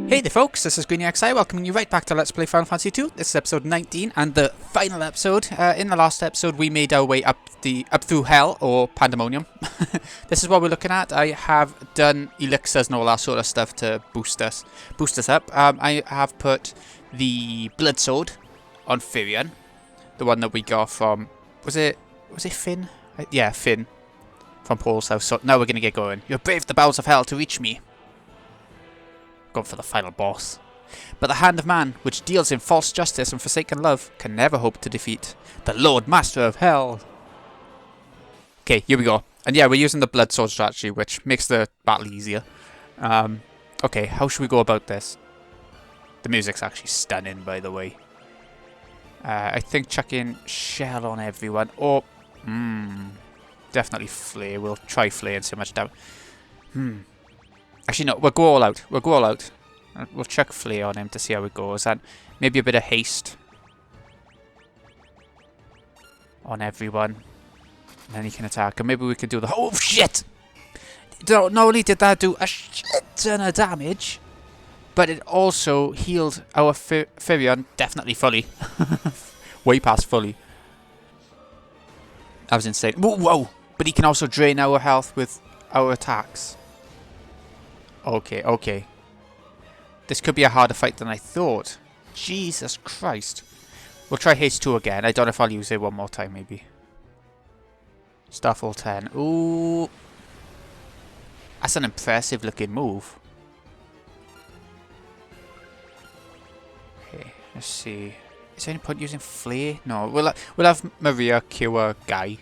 Hey there folks, this is Square Enix FF welcoming you right back to Let's Play Final Fantasy 2. This is episode 19 and the final episode. In the last episode we made our way up through Hell, or Pandemonium. This is what we're looking at. I have done elixirs and all that sort of stuff to boost us up. I have put the Blood Sword on Firion, the one that we got from, was it Finn? Yeah, Finn from Paul's house. So now we're going to get going. You have braved the bowels of hell to reach me. Going for the final boss. But the hand of man, which deals in false justice and forsaken love, can never hope to defeat the Lord Master of Hell. Okay, here we go. And yeah, we're using the Blood Sword strategy, which makes the battle easier. Okay, how should we go about this? The music's actually stunning, by the way. I think chucking Shell on everyone. Or, definitely Flare. We'll try Flare and see how much damage. Actually, no, we'll go all out. We'll go all out. We'll chuck Flare on him to see how it goes. And maybe a bit of haste on everyone. And then he can attack. And maybe we can do the... Oh, shit! Not only did that do a shit ton of damage, but it also healed our Firion definitely fully. Way past fully. That was insane. Whoa, whoa! But he can also drain our health with our attacks. Okay, okay. This could be a harder fight than I thought. Jesus Christ. We'll try Haste 2 again. I don't know if I'll use it one more time, maybe. Starfall 10. Ooh. That's an impressive looking move. Okay, let's see. Is there any point using Flare? No, we'll have Maria cure Guy.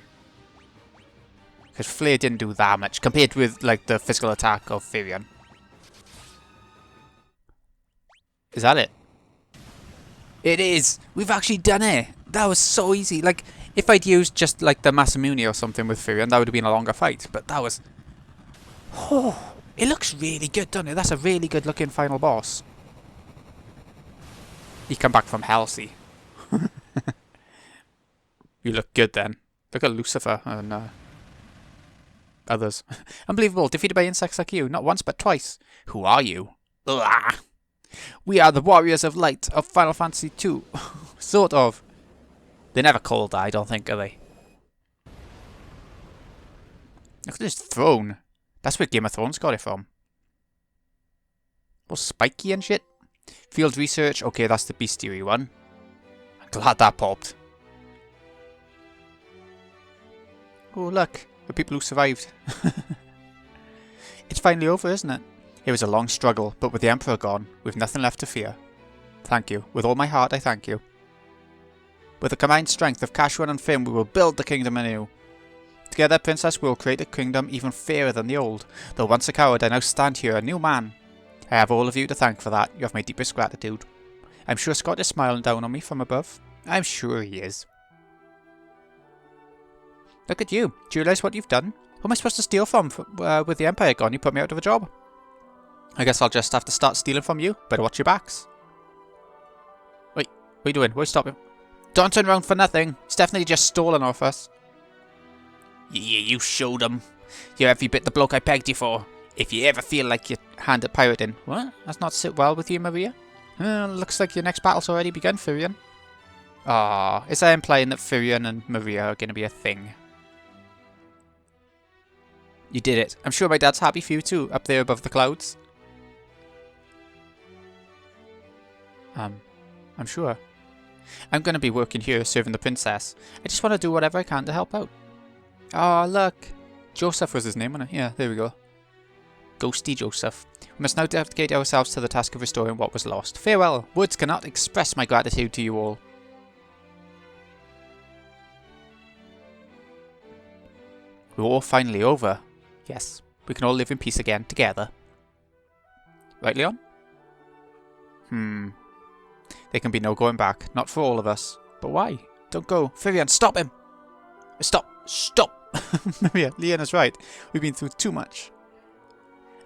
Because Flare didn't do that much compared with like the physical attack of Firion. Is that it? It is! We've actually done it! That was so easy. Like, if I'd used just like the Masamune or something with Firion, that would have been a longer fight. But that was... Oh, it looks really good, doesn't it? That's a really good looking final boss. He come back from hell, see. You look good then. Look at Lucifer and others. Unbelievable. Defeated by insects like you. Not once, but twice. Who are you? Ugh. We are the Warriors of Light of Final Fantasy 2. Sort of. They're never called that, I don't think, are they? Look at this throne. That's where Game of Thrones got it from. All spiky and shit. Field research. Okay, that's the bestiary one. I'm glad that popped. Oh, look. The people who survived. It's finally over, isn't it? It was a long struggle, but with the Emperor gone, we've nothing left to fear. Thank you. With all my heart, I thank you. With the combined strength of Kashuan and Finn, we will build the kingdom anew. Together, Princess, we will create a kingdom even fairer than the old. Though once a coward, I now stand here a new man. I have all of you to thank for that. You have my deepest gratitude. I'm sure Scott is smiling down on me from above. I'm sure he is. Look at you. Do you realise what you've done? Who am I supposed to steal from? With the Empire gone, you put me out of a job. I guess I'll just have to start stealing from you. Better watch your backs. Wait, what are you doing? Why stop him? Don't turn around for nothing. He's definitely just stolen off us. Yeah, you showed him. You're every bit the bloke I pegged you for. If you ever feel like your hand at pirating. What? That's not sit well with you, Maria? Looks like your next battle's already begun, Firion. Ah, is that implying that Firion and Maria are going to be a thing? You did it. I'm sure my dad's happy for you too, up there above the clouds. I'm sure. I'm going to be working here serving the princess. I just want to do whatever I can to help out. Ah, look. Joseph was his name, wasn't it? Yeah, there we go. Ghosty Joseph. We must now dedicate ourselves to the task of restoring what was lost. Farewell. Words cannot express my gratitude to you all. We're all finally over. Yes, we can all live in peace again, together. Right, Leon? There can be no going back. Not for all of us. But why? Don't go. Firion, stop him! Stop! Stop! Yeah, Leon is right. We've been through too much.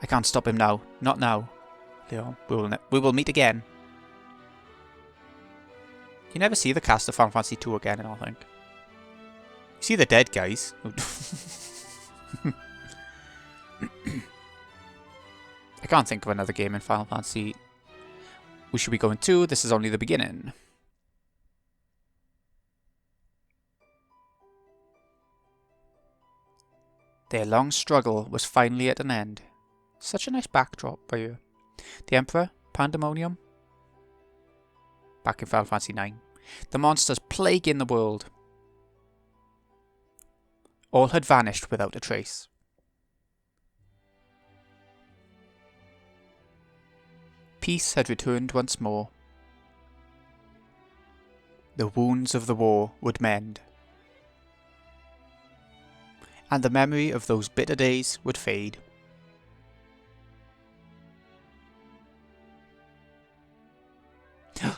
I can't stop him now. Not now. Leon, we will meet again. You never see the cast of Final Fantasy 2 again, I don't think. You see the dead guys. I can't think of another game in Final Fantasy Who should we go into? This is only the beginning. Their long struggle was finally at an end. Such a nice backdrop by you. The Emperor, Pandemonium. Back in Final Fantasy IX. The monsters plaguing the world. All had vanished without a trace. Peace had returned once more. The wounds of the war would mend. And the memory of those bitter days would fade.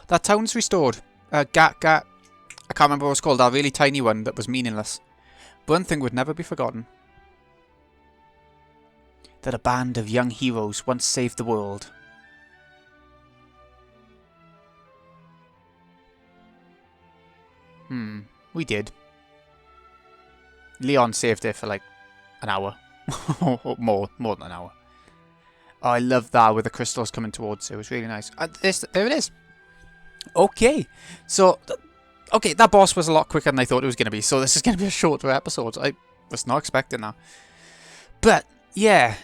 That town's restored. Gat. I can't remember what it was called. That really tiny one that was meaningless. But one thing would never be forgotten. That a band of young heroes once saved the world. We did. Leon saved it for like an hour. more than an hour. Oh, I love that with the crystals coming towards it. It was really nice. There it is. Okay. So, okay, that boss was a lot quicker than I thought it was going to be. So this is going to be a shorter episode. I was not expecting that. But, yeah.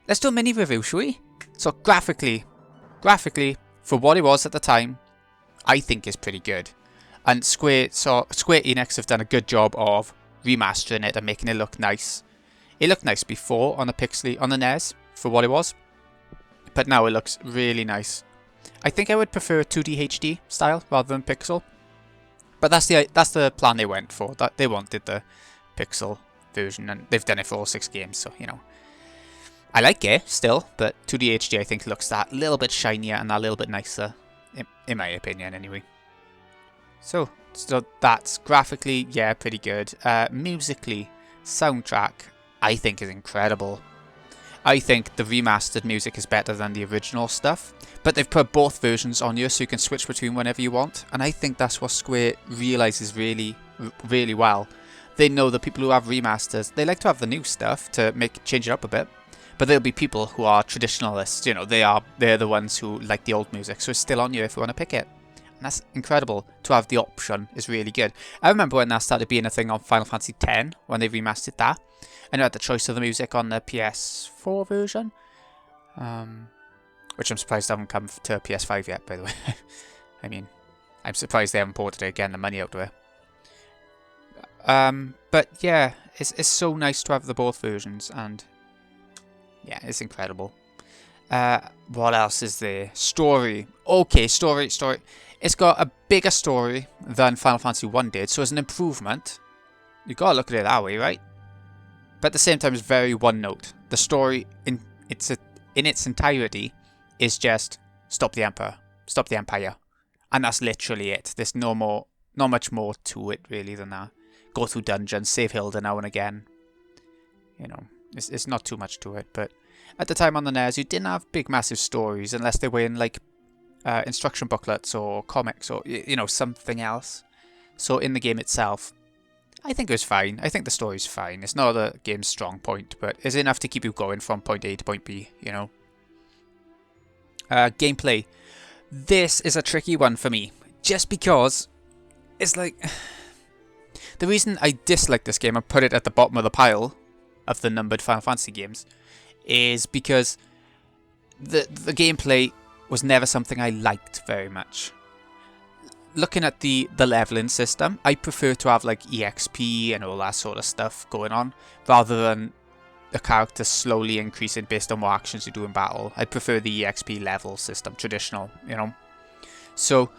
Let's do a mini review, shall we? So, graphically, for what it was at the time, I think is pretty good. And Square Enix have done a good job of remastering it and making it look nice. It looked nice before on the NES for what it was, but now it looks really nice. I think I would prefer 2D HD style rather than pixel, but that's the plan they went for. That they wanted the pixel version, and they've done it for all 6 games. So you know, I like it still, but 2D HD I think looks that little bit shinier and that little bit nicer, in my opinion, anyway. So that's graphically, yeah, pretty good. Musically, soundtrack, I think is incredible. I think the remastered music is better than the original stuff, but they've put both versions on you so you can switch between whenever you want, and I think that's what Square realizes really, really well. They know the people who have remasters, they like to have the new stuff to change it up a bit, but there'll be people who are traditionalists, you know, they're the ones who like the old music, so it's still on you if you want to pick it. And that's incredible. To have the option is really good. I remember when that started being a thing on Final Fantasy X, when they remastered that. And you had the choice of the music on the PS4 version. Which I'm surprised haven't come to PS5 yet, by the way. I mean, I'm surprised they haven't ported it again, the money out of it. But yeah, it's so nice to have the both versions, and yeah, it's incredible. What else is there? Story. Okay, story. It's got a bigger story than Final Fantasy 1 did, so it's an improvement. You gotta look at it that way, right? But at the same time, it's very one note. The story in its entirety is just stop the Emperor, stop the Empire, and that's literally it. There's not much more to it really than that. Go through dungeons, save Hilda now and again. You know, it's not too much to it. But at the time on the NES, you didn't have big, massive stories unless they were in like instruction booklets or comics or, you know, something else. So in the game itself, I think it was fine. I think the story's fine. It's not the game's strong point, but it's enough to keep you going from point A to point B, you know. Gameplay. This is a tricky one for me, just because it's like... The reason I dislike this game and put it at the bottom of the pile of the numbered Final Fantasy games is because the gameplay was never something I liked very much. Looking at the leveling system, I prefer to have like EXP and all that sort of stuff going on, rather than the character slowly increasing based on what actions you do in battle. I prefer the EXP level system, traditional, you know. So,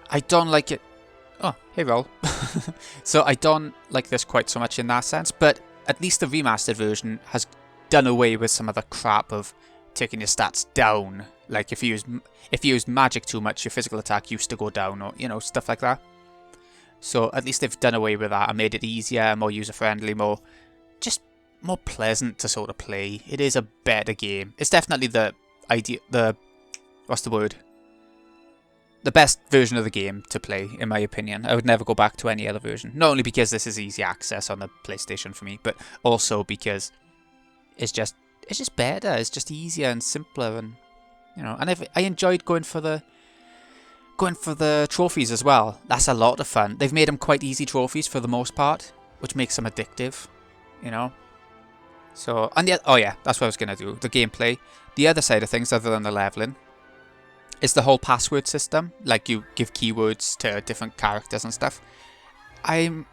I don't like it. Oh, hey roll. So I don't like this quite so much in that sense, but at least the remastered version has done away with some of the crap of taking your stats down. Like if you use magic too much, your physical attack used to go down, or you know, stuff like that. So at least they've done away with that and made it easier, more user friendly, more pleasant to sort of play. It is a better game. It's definitely the best version of the game to play, in my opinion. I would never go back to any other version. Not only because this is easy access on the PlayStation for me, but also because it's just better. It's just easier and simpler, and you know. And I enjoyed going for the going for the trophies as well. That's a lot of fun. They've made them quite easy trophies for the most part, which makes them addictive, you know. So, and the, oh yeah, that's what I was going to do. The gameplay. The other side of things, other than the leveling, is the whole password system. Like, you give keywords to different characters and stuff. I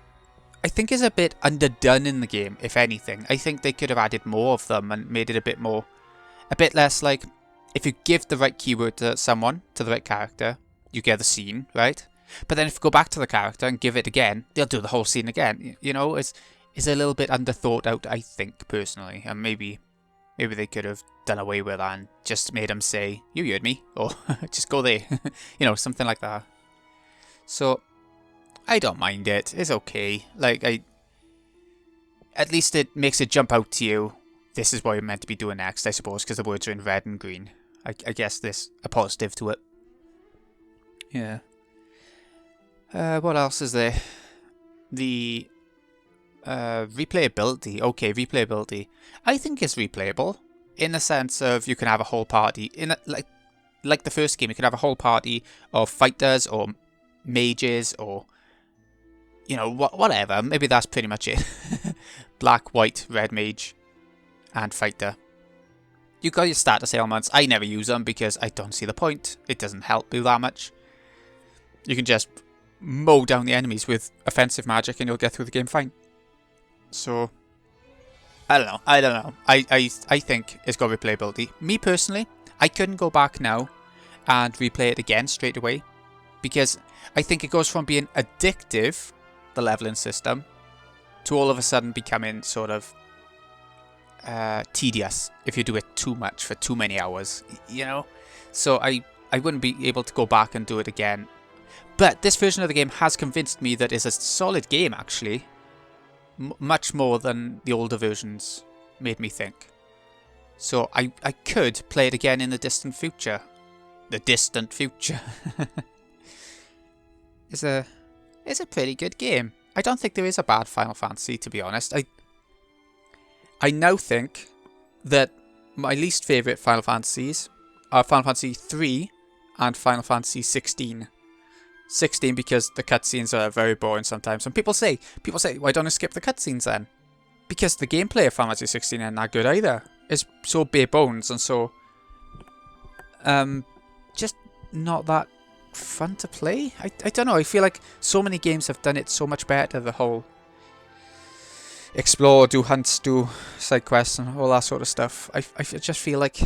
think is a bit underdone in the game, if anything. I think they could have added more of them and made it a bit less like, if you give the right keyword to someone, to the right character, you get the scene, right? But then if you go back to the character and give it again, they'll do the whole scene again. You know, it's a little bit underthought out, I think, personally. And maybe they could have done away with that and just made them say, "You heard me," or just go there. You know, something like that. So, I don't mind it. It's okay. Like, at least it makes it jump out to you. This is what you're meant to be doing next, I suppose, because the words are in red and green. I guess there's a positive to it. Yeah. What else is there? The replayability. Okay, replayability. I think it's replayable in the sense of you can have a whole party like the first game. You can have a whole party of fighters or mages or whatever. Maybe that's pretty much it. Black, white, red mage, and fighter. You got your status ailments. I never use them because I don't see the point. It doesn't help you that much. You can just mow down the enemies with offensive magic and you'll get through the game fine. So, I don't know. I think it's got replayability. Me personally, I couldn't go back now and replay it again straight away. Because I think it goes from being addictive, the leveling system, to all of a sudden becoming sort of tedious if you do it too much for too many hours, you know? So I wouldn't be able to go back and do it again. But this version of the game has convinced me that it's a solid game, actually. Much more than the older versions made me think. So I could play it again in the distant future. The distant future. It's a pretty good game. I don't think there is a bad Final Fantasy, to be honest. I now think that my least favourite Final Fantasies are Final Fantasy 3 and Final Fantasy 16. 16 because the cutscenes are very boring sometimes. And people say, why don't I skip the cutscenes then? Because the gameplay of Final Fantasy 16 isn't that good either. It's so bare bones and so just not that fun to play. I don't know. I feel like so many games have done it so much better. The whole explore, do hunts, do side quests and all that sort of stuff. I just feel like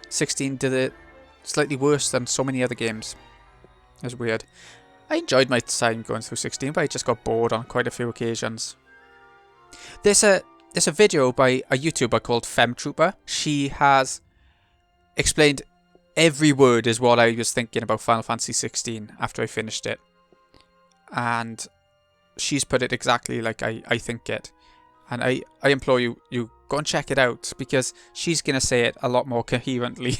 16 did it slightly worse than so many other games. It was weird. I enjoyed my time going through 16, but I just got bored on quite a few occasions. There's a video by a YouTuber called FemTrooper. She has explained every word is what I was thinking about Final Fantasy 16 after I finished it. And she's put it exactly like I think it. And I implore you go and check it out, because she's going to say it a lot more coherently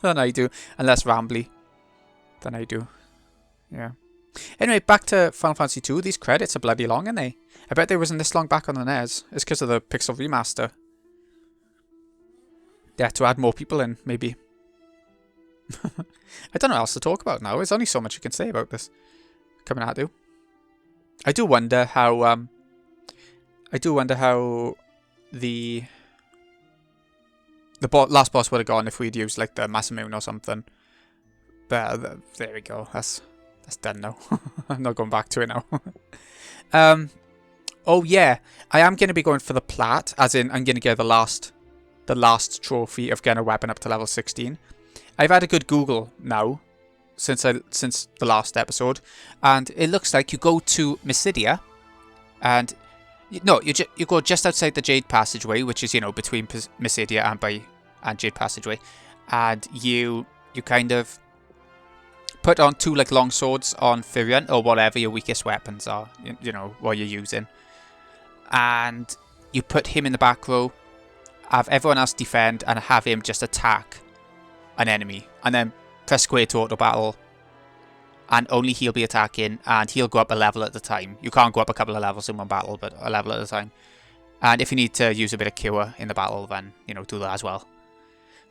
than I do, and less rambly than I do. Yeah. Anyway, back to Final Fantasy 2. These credits are bloody long, aren't they? I bet they wasn't this long back on the NES. It's because of the Pixel Remaster. Yeah, to add more people in, maybe. I don't know what else to talk about now. There's only so much you can say about this. Coming at you. I do wonder how the last boss would have gone if we'd used like the Masamune or something. But there we go. That's done now. I'm not going back to it now. Oh yeah, I am going to be going for the plat, as in I'm going to get the last trophy of getting a weapon up to level 16. I've had a good Google now since the last episode, and it looks like you go to Mysidia, and you go just outside the Jade Passageway, which is between Mysidia and Jade Passageway, and you kind of put on 2 like long swords on Firion, or whatever your weakest weapons are, what you're using, and you put him in the back row, have everyone else defend, and have him just attack an enemy, and then press square to auto battle, and only he'll be attacking, and he'll go up a level at a time. You can't go up a couple of levels in one battle, but a level at a time. And if you need to use a bit of cure in the battle, then do that as well.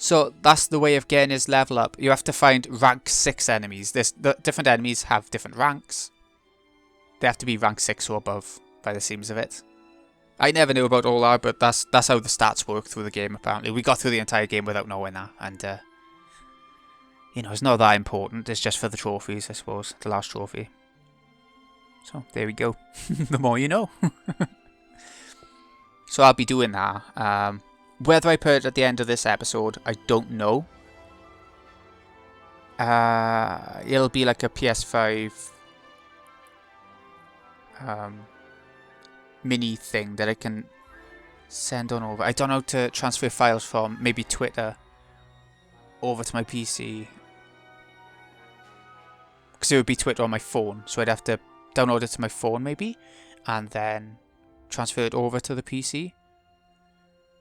So that's the way of getting his level up. You have to find rank 6 enemies. The different enemies have different ranks. They have to be rank 6 or above, by the seams of it. I never knew about all that, but that's how the stats work through the game, apparently. We got through the entire game without knowing that, and, you know, it's not that important. It's just for the trophies, I suppose. The last trophy. So, there we go. The more you know. So, I'll be doing that. Whether I put it at the end of this episode, I don't know. It'll be like a PS5 mini thing that I can send on over. I don't know how to transfer files from maybe Twitter over to my PC. Because it would be Twitter on my phone, so I'd have to download it to my phone maybe, and then transfer it over to the PC.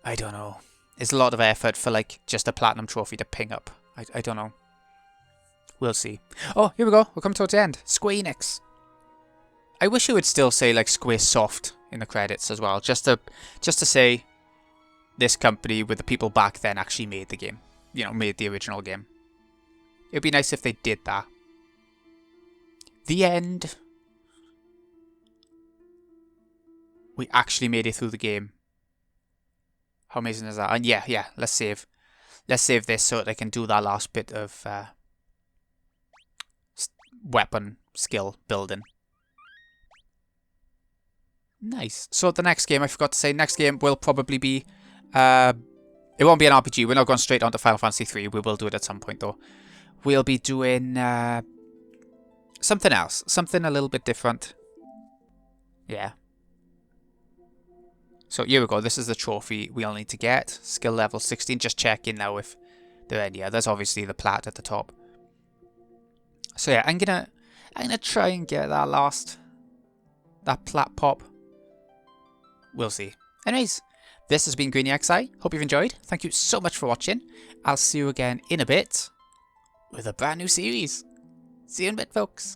I don't know. It's a lot of effort for like just a platinum trophy to ping up. I don't know. We'll see. Oh, here we go. We're coming towards the end. Square Enix. I wish it would still say like Square Soft in the credits as well, just to say this company with the people back then actually made the game. You know, made the original game. It'd be nice if they did that. The end. We actually made it through the game. How amazing is that? And yeah, let's save. Let's save this so that I can do that last bit of weapon skill building. Nice. So the next game, I forgot to say, next game will probably be... it won't be an RPG. We're not going straight on to Final Fantasy 3. We will do it at some point, though. We'll be doing something else. Something a little bit different. Yeah. So here we go. This is the trophy we'll need to get. Skill level 16. Just checking now if there are any others. Obviously the plat at the top. So yeah, I'm gonna try and get that plat pop. We'll see. Anyways, this has been GreenyXI. Hope you've enjoyed. Thank you so much for watching. I'll see you again in a bit with a brand new series. See you in a bit, folks.